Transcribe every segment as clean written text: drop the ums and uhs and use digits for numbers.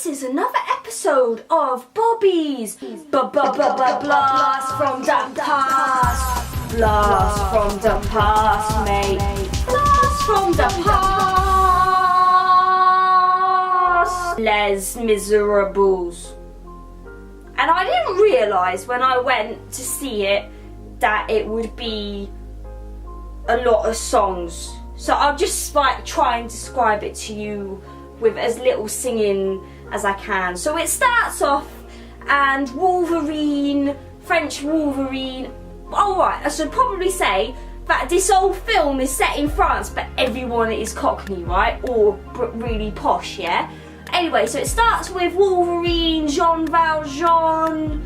this is another episode of Bobby's Blast from the Past. Blast from the past, mate. Blast from the past. Les Miserables. And I didn't realise when I went to see it that it would be a lot of songs. So I'll just try and describe it to you with as little singing as I can. So it starts off and Wolverine, French Wolverine. Alright, I should probably say that this whole film is set in France, but everyone is Cockney, right? Or really posh, yeah? Anyway, so it starts with Wolverine, Jean Valjean,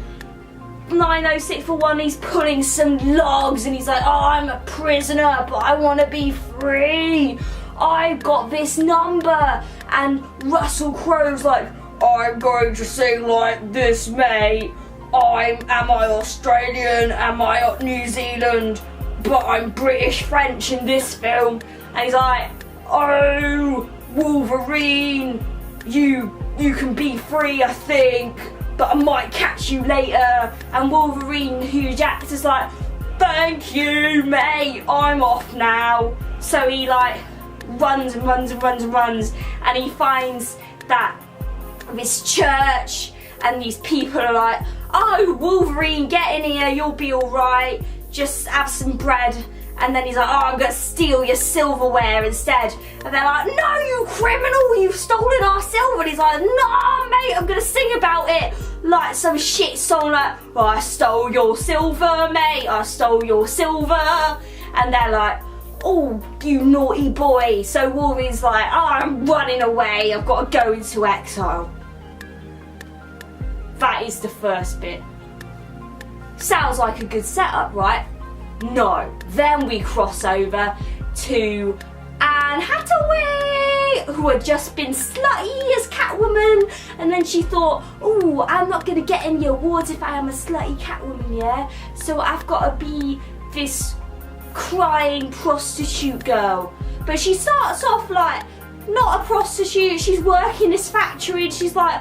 90641, he's pulling some logs and he's like, oh, I'm a prisoner, but I want to be free. I've got this number. And Russell Crowe's like, I'm going to sing like this, mate. Am I Australian? Am I New Zealand? But I'm British French in this film. And he's like, oh, Wolverine, you can be free, I think, but I might catch you later. And Wolverine, Hugh Jackman's like, thank you, mate, I'm off now. So he like runs and he finds that this church and these people are like, oh, Wolverine, get in here, you'll be alright, just have some bread. And then he's like, oh, I'm gonna steal your silverware instead. And they're like, no, you criminal, you've stolen our silver. And he's like, no, mate, I'm gonna sing about it. Like some shit song like, oh, I stole your silver, mate, I stole your silver. And they're like, oh, you naughty boy. So Wolverine's like, oh, I'm running away, I've got to go into exile. That is the first bit. Sounds like a good setup, right? No. Then we cross over to Anne Hathaway, who had just been slutty as Catwoman, and then she thought, oh, I'm not going to get any awards if I am a slutty Catwoman, yeah? So I've got to be this crying prostitute girl. But she starts off like not a prostitute, she's working this factory and she's like,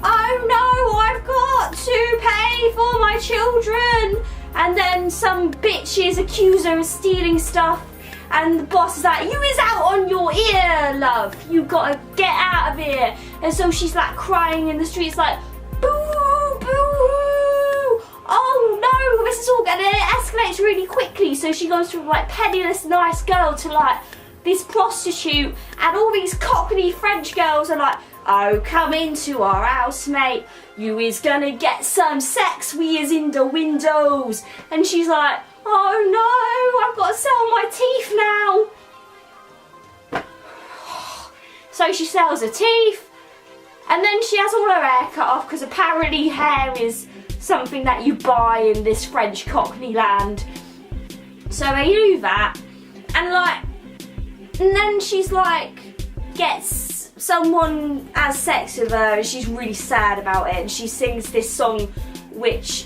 oh no, I've got to pay for my children. And then some bitches accuse her of stealing stuff and the boss is like, you is out on your ear, love, you gotta get out of here. And so she's like crying in the streets like, boo, boo, oh no, this is all gonna escalate really quickly. So she goes from like penniless nice girl to like this prostitute, and all these Cockney French girls are like, oh, come into our house, mate, you is gonna get some sex, we is in the windows. And she's like, oh no, I've got to sell my teeth now. So she sells her teeth, and then she has all her hair cut off, because apparently hair is something that you buy in this French Cockney land. So they do that, and then she's like, gets someone has sex with her and she's really sad about it, and she sings this song which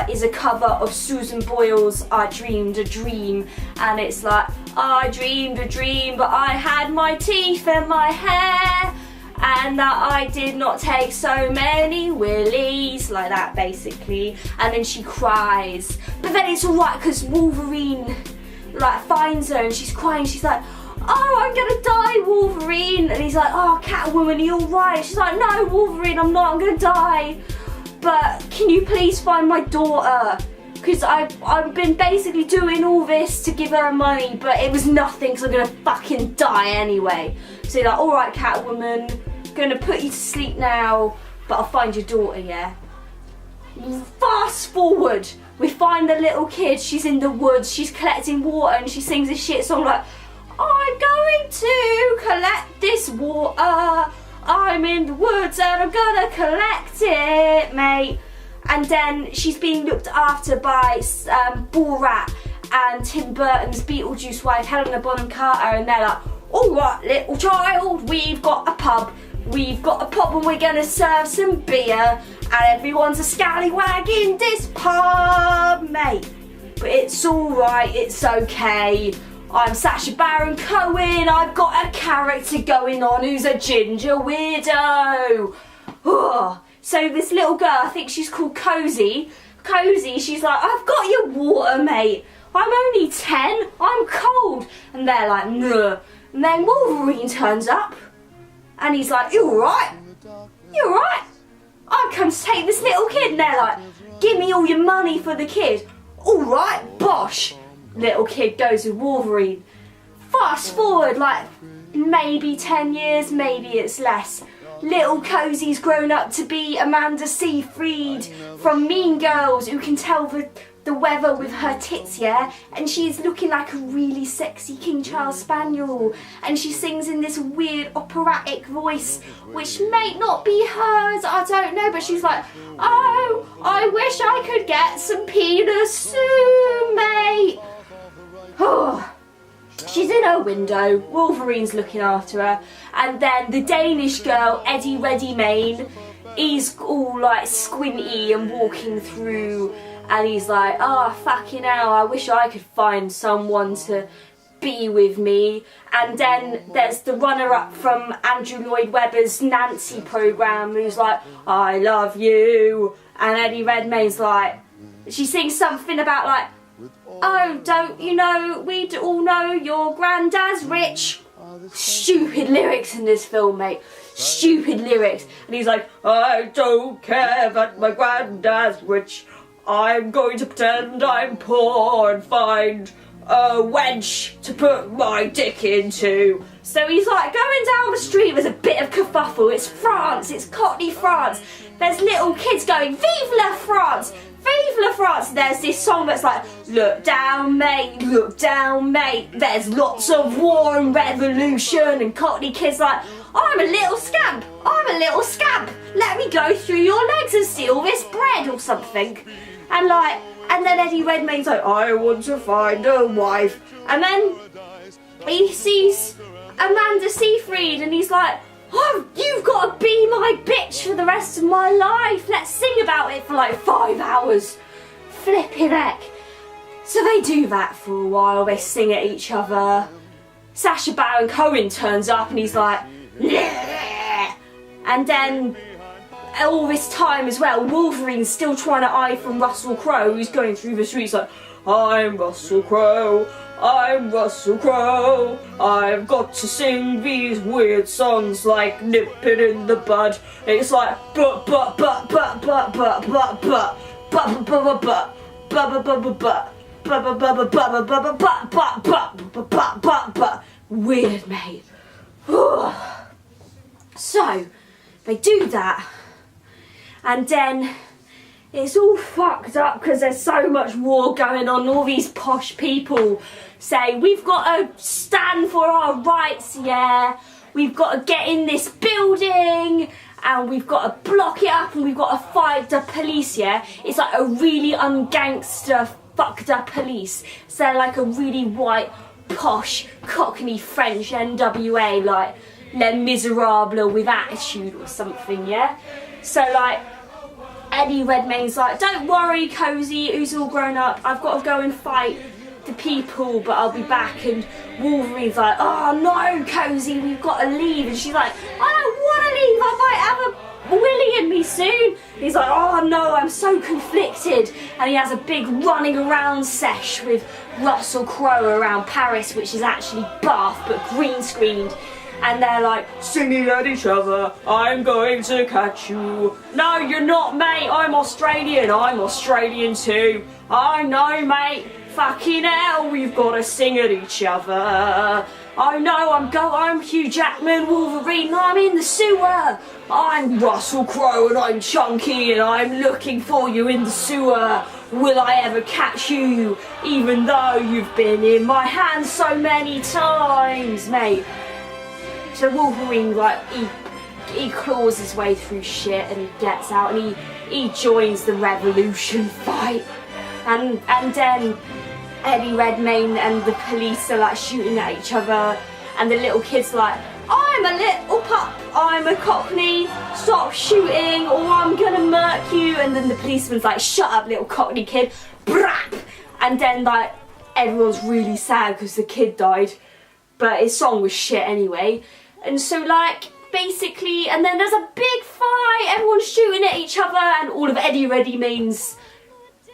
is a cover of Susan Boyle's I Dreamed a Dream, and it's like, I dreamed a dream but I had my teeth and my hair, and that I did not take so many willies, like that basically. And then she cries, but then it's alright because Wolverine like finds her and she's crying, she's like, oh, I'm gonna die, Wolverine. And he's like, oh, Catwoman, are you alright? She's like, no, Wolverine, I'm not, I'm gonna die. But can you please find my daughter? Because I've been basically doing all this to give her money, but it was nothing because I'm gonna fucking die anyway. So he's like, alright, Catwoman, gonna put you to sleep now, but I'll find your daughter, yeah? Fast forward, we find the little kid, she's in the woods, she's collecting water, and she sings this shit song like, I'm going to collect this water, I'm in the woods and I'm gonna collect it, mate. And then she's being looked after by Borat and Tim Burton's Beetlejuice wife, Helena Bonham Carter, and they're like, alright, little child, we've got a pub and we're gonna serve some beer, and everyone's a scallywag in this pub, mate. But it's alright, it's okay. I'm Sacha Baron Cohen, I've got a character going on who's a ginger weirdo. oh. So this little girl, I think she's called Cozy, she's like, I've got your water, mate. I'm only 10, I'm cold. And they're like, no. And then Wolverine turns up and he's like, you alright? You alright? I come to take this little kid. And they're like, give me all your money for the kid. Alright, bosh. Little kid goes with Wolverine. Fast forward like maybe 10 years, maybe it's less. Little Cozy's grown up to be Amanda Seyfried from Mean Girls, who can tell the weather with her tits, yeah? And she's looking like a really sexy King Charles Spaniel. And she sings in this weird operatic voice, which may not be hers, I don't know. But she's like, oh, I wish I could get some penis soon, mate. Oh. She's in her window, Wolverine's looking after her, and then the Danish girl, Eddie Redmayne, he's all like squinty and walking through, and he's like, oh fucking hell, I wish I could find someone to be with me. And then there's the runner-up from Andrew Lloyd Webber's Nancy programme, who's like, I love you, and Eddie Redmayne's like, she sings something about like, oh, don't you know, we all know your granddad's rich. Stupid lyrics in this film, mate. Stupid lyrics. And he's like, I don't care that my granddad's rich. I'm going to pretend I'm poor and find a wench to put my dick into. So he's like going down the street, there's a bit of kerfuffle. It's France, it's Cockney France. There's little kids going, Vive la France! Vive la France! There's this song that's like, look down mate, there's lots of war and revolution, and Cockney kids like, I'm a little scamp, let me go through your legs and steal this bread or something. And then Eddie Redmayne's like, I want to find a wife. And then he sees Amanda Seyfried and he's like, oh, you've got to be my bitch for the rest of my life. Let's sing about it for like 5 hours. Flipping heck. So they do that for a while. They sing at each other. Sacha Baron Cohen turns up and he's like, bleh. And then all this time as well, Wolverine's still trying to eye from Russell Crowe, who's going through the streets like, I'm Russell Crowe. I'm Russell Crowe, I've got to sing these weird songs like nip it in the bud. It's like weird, mate. So they do that, and then it's all fucked up because there's so much war going on. All these posh people say, we've got to stand for our rights, yeah. We've got to get in this building and we've got to block it up and we've got to fight the police, yeah. It's like a really ungangster, fucked up police. So they're like a really white, posh, Cockney French NWA, like Les Miserables with attitude or something, yeah. So like, Eddie Redmayne's like, don't worry, Cozy, who's all grown up, I've got to go and fight the people, but I'll be back. And Wolverine's like, oh no, Cozy, we've got to leave. And she's like, I don't want to leave, I might have a willy in me soon. And he's like, oh no, I'm so conflicted. And he has a big running around sesh with Russell Crowe around Paris, which is actually Bath, but green screened. And they're like, singing at each other, I'm going to catch you. No, you're not, mate, I'm Australian too. I know, mate, fucking hell, we've got to sing at each other. I know, I'm Hugh Jackman, Wolverine, I'm in the sewer. I'm Russell Crowe and I'm chunky and I'm looking for you in the sewer. Will I ever catch you, even though you've been in my hands so many times, mate? So Wolverine, like, he claws his way through shit and he gets out and he joins the revolution fight. And then Eddie Redmayne and the police are like shooting at each other, and the little kid's like, I'm a little pup, I'm a Cockney, stop shooting or I'm gonna murk you. And then the policeman's like, shut up, little Cockney kid, brap. And then like everyone's really sad because the kid died, but his song was shit anyway. And so like basically, and then there's a big fight, everyone's shooting at each other, and all of Eddie Redmayne's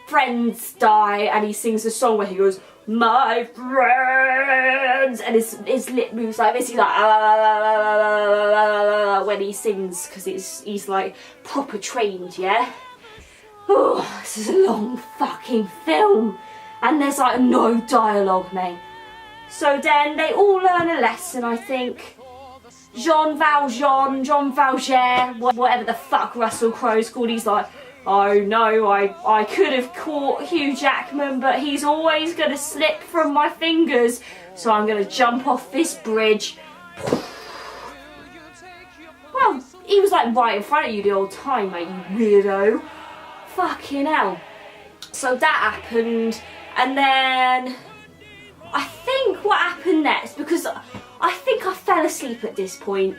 friends die, and he sings a song where he goes, "My friends," and his lip moves like this. He's like when he sings, because he's like proper trained, yeah. Oh, this is a long fucking film, and there's like no dialogue, mate. So then they all learn a lesson, I think. John Valjean, whatever the fuck Russell Crowe's called, he's like, "Oh no, I could have caught Hugh Jackman, but he's always going to slip from my fingers, so I'm going to jump off this bridge." Well, he was like right in front of you the whole time, mate, you weirdo. Fucking hell. So that happened, and then I think what happened next, because I think I fell asleep at this point.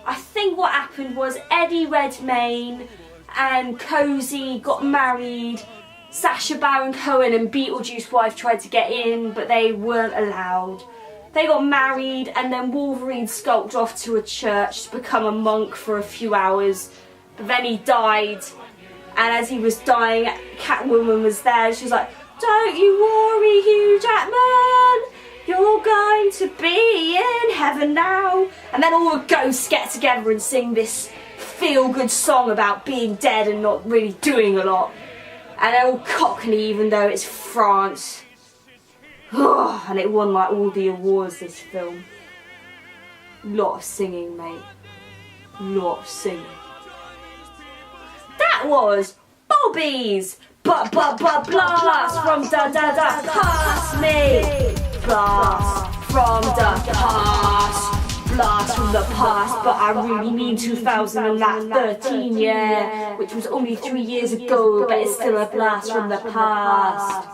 I think what happened was Eddie Redmayne and Cozy got married. Sacha Baron Cohen and Beetlejuice wife tried to get in, but they weren't allowed. They got married, and then Wolverine skulked off to a church to become a monk for a few hours. But then he died, and as he was dying, Catwoman was there. She was like, "Don't you worry, Hugh Jackman. You're going to be in heaven now." And then all the ghosts get together and sing this feel-good song about being dead and not really doing a lot. And they're all cockney, even though it's France. And it won like all the awards, this film. Lot of singing, mate. Lot of singing. That was Bobby's blast from da past me. Blast from the past. Blast from the past, but I really mean 2013, yeah, which was only 3 years ago, but it's still a blast from the past.